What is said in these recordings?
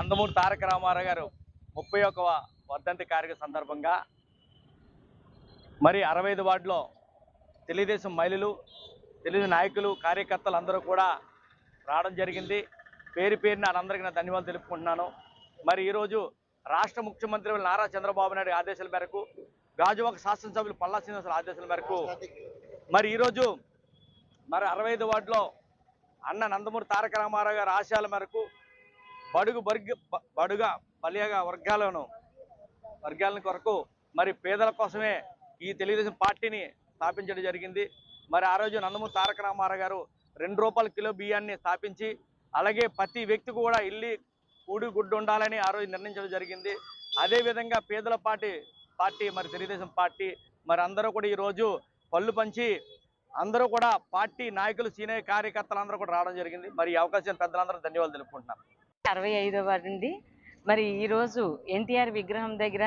నందమూరి తారక రామారావు గారు 31వ వర్ధంతి కార్యక్రమం సందర్భంగా మరి 65 వార్డులో తెలుగుదేశం మహిళలు, తెలుగు నాయకులు, కార్యకర్తలు అందరూ కూడా రావడం జరిగింది. పేరు పేరున అందరికీ నా ధన్యవాదాలు తెలుపుకుంటున్నాను. మరి ఈరోజు రాష్ట్ర ముఖ్యమంత్రి నారా చంద్రబాబు నాయుడు ఆదేశాల మేరకు, గాజువాక శాసనసభ్యులు పల్లా శ్రీనివాసరావు ఆదేశాల మేరకు మరి ఈరోజు 65 వార్డులో అన్న నందమూరి తారక రామారావు గారి ఆశయాల మేరకు బలియగా వర్గాల కొరకు మరి పేదల కోసమే ఈ తెలుగుదేశం పార్టీని స్థాపించడం జరిగింది. మరి ఆ రోజు నందమూరి తారక రామారావు గారు ₹2 కిలో బియ్యాన్ని స్థాపించి, అలాగే ప్రతి వ్యక్తి కూడా ఇల్లు కూడి గుడ్డు ఉండాలని ఆ రోజు నిర్ణయించడం జరిగింది. అదేవిధంగా పేదల పార్టీ మరి తెలుగుదేశం పార్టీ మరి అందరూ కూడా ఈరోజు పళ్ళు పంచి అందరూ కూడా పార్టీ నాయకులు, సీనియర్ కార్యకర్తలు అందరూ కూడా రావడం జరిగింది. మరి ఈ అవకాశం పెద్దలందరూ ధన్యవాదాలు తెలుపుకుంటున్నాను. 65వ వార్డు అండి. మరి ఈరోజు ఎన్టీఆర్ విగ్రహం దగ్గర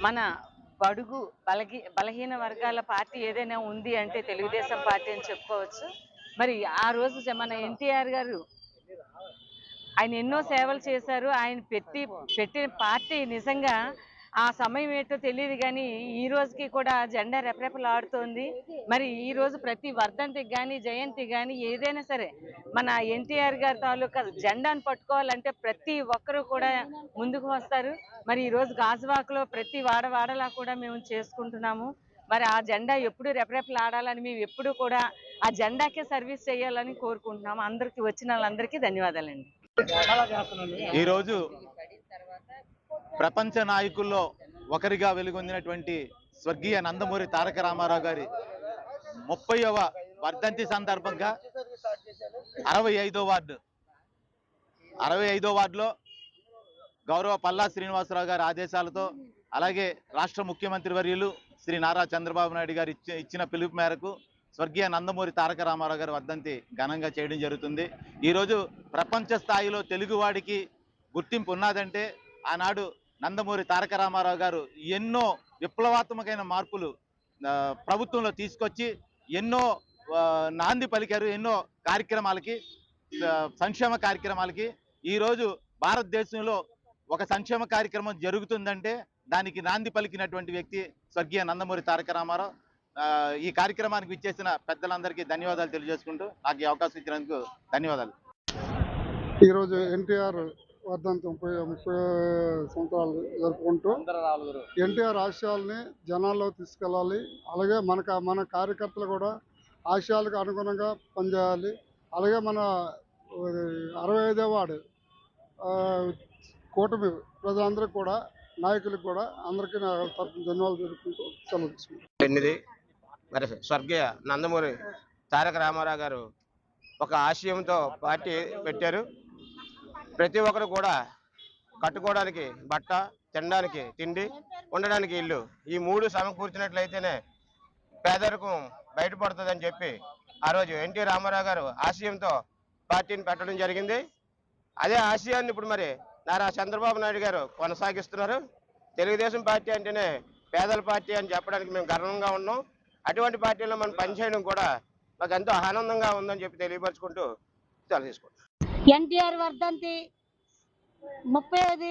మన బడుగు బలహీన వర్గాల పార్టీ ఏదైనా ఉంది అంటే తెలుగుదేశం పార్టీ అని చెప్పుకోవచ్చు. మరి ఆ రోజు మన ఎన్టీఆర్ గారు ఆయన ఎన్నో సేవలు చేశారు. ఆయన పెట్టిన పార్టీ నిజంగా ఆ సమయం ఏంటో తెలియదు, కానీ ఈ రోజుకి కూడా జెండా రెపరెపలాడుతోంది. మరి ఈ రోజు ప్రతి వర్ధంతికి కానీ, జయంతి కానీ ఏదైనా సరే మన ఎన్టీఆర్ గారి తాలూకా జెండాను పట్టుకోవాలంటే ప్రతి ఒక్కరూ కూడా ముందుకు వస్తారు. మరి ఈ రోజు గాజువాకలో ప్రతి వాడలా కూడా మేము చేసుకుంటున్నాము. మరి ఆ జెండా ఎప్పుడు రెపరెపలాడాలని మేము ఎప్పుడు కూడా ఆ జెండాకే సర్వీస్ చేయాలని కోరుకుంటున్నాము. అందరికీ వచ్చిన వాళ్ళందరికీ ధన్యవాదాలండి. ఈరోజు ప్రపంచ నాయకుల్లో ఒకరిగా వెలుగొందినటువంటి స్వర్గీయ నందమూరి తారక రామారావు గారి 30వ వర్ధంతి సందర్భంగా 65వ వార్డులో గౌరవ పల్లా శ్రీనివాసరావు గారి ఆదేశాలతో, అలాగే రాష్ట్ర ముఖ్యమంత్రి వర్యులు శ్రీ నారా చంద్రబాబు నాయుడు గారు ఇచ్చిన పిలుపు మేరకు స్వర్గీయ నందమూరి తారక రామారావు గారి వర్ధంతి ఘనంగా చేయడం జరుగుతుంది. ఈరోజు ప్రపంచ స్థాయిలో తెలుగువాడికి గుర్తింపు ఉన్నదంటే ఆనాడు నందమూరి తారక రామారావు గారు ఎన్నో విప్లవాత్మకమైన మార్పులు ప్రభుత్వంలో తీసుకొచ్చి ఎన్నో నాంది పలికారు. ఎన్నో కార్యక్రమాలకి, సంక్షేమ కార్యక్రమాలకి. ఈరోజు భారతదేశంలో ఒక సంక్షేమ కార్యక్రమం జరుగుతుందంటే దానికి నాంది పలికినటువంటి వ్యక్తి స్వర్గీయ నందమూరి తారక రామారావు. ఈ కార్యక్రమానికి విచ్చేసిన పెద్దలందరికీ ధన్యవాదాలు తెలియజేసుకుంటూ నాకు ఈ అవకాశం ఇచ్చినందుకు ధన్యవాదాలు. ఈరోజు ఎన్టీఆర్ వర్ధంతి 30 సంవత్సరాలు జరుపుకుంటూ ఎన్టీఆర్ ఆశయాల్ని జనాల్లో తీసుకెళ్ళాలి. అలాగే మన కార్యకర్తలు కూడా ఆశయాలకు అనుగుణంగా పనిచేయాలి. అలాగే మన 65వ వార్డు కూటమి ప్రజలందరికీ కూడా, నాయకులకు కూడా అందరికీ నా తరఫున ధన్యవాదాలు తెలుపుకుంటూ సెలవు తీసుకుంటాను. మరి స్వర్గీయ నందమూరి తారక రామారావు గారు ఒక ఆశయంతో పార్టీ పెట్టారు. ప్రతి ఒక్కరు కూడా కట్టుకోవడానికి బట్ట, తినడానికి తిండి, ఉండడానికి ఇల్లు, ఈ 3 సమకూర్చినట్లయితేనే పేదరికం బయటపడుతుందని చెప్పి ఆ రోజు ఎన్టీ రామారావు గారు ఆశయంతో పార్టీని పెట్టడం జరిగింది. అదే ఆశయాన్ని ఇప్పుడు మరి నారా చంద్రబాబు నాయుడు గారు కొనసాగిస్తున్నారు. తెలుగుదేశం పార్టీ అంటేనే పేదల పార్టీ అని చెప్పడానికి మేము గర్వంగా ఉన్నాం. అటువంటి పార్టీలో మనం పనిచేయడం కూడా మాకు ఎంతో ఆనందంగా ఉందని చెప్పి తెలియపరుచుకుంటూ తీసుకుంటాం. ఎన్టీఆర్ వర్ధంతి 30వ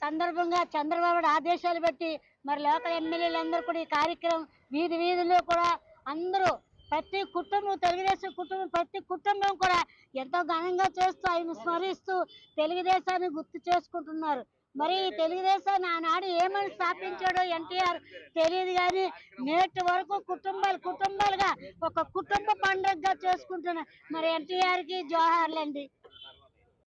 సందర్భంగా చంద్రబాబు ఆదేశాలు పెట్టి మరి లోకల్ ఎమ్మెల్యేలందరూ కూడా ఈ కార్యక్రమం వీధిలో కూడా అందరూ ప్రతి కుటుంబం, తెలుగుదేశం కుటుంబం ప్రతి కుటుంబం కూడా ఎంతో ఘనంగా చేస్తూ ఆయన స్మరిస్తూ తెలుగుదేశాన్ని గుర్తు చేసుకుంటున్నారు. మరి తెలుగుదేశాన్ని ఆనాడు ఏమని స్థాపించాడో ఎన్టీఆర్ తెలియదు, కానీ నేటి వరకు కుటుంబాలుగా ఒక కుటుంబ పండుగగా చేసుకుంటున్నారు. మరి ఎన్టీఆర్కి జోహార్లండి.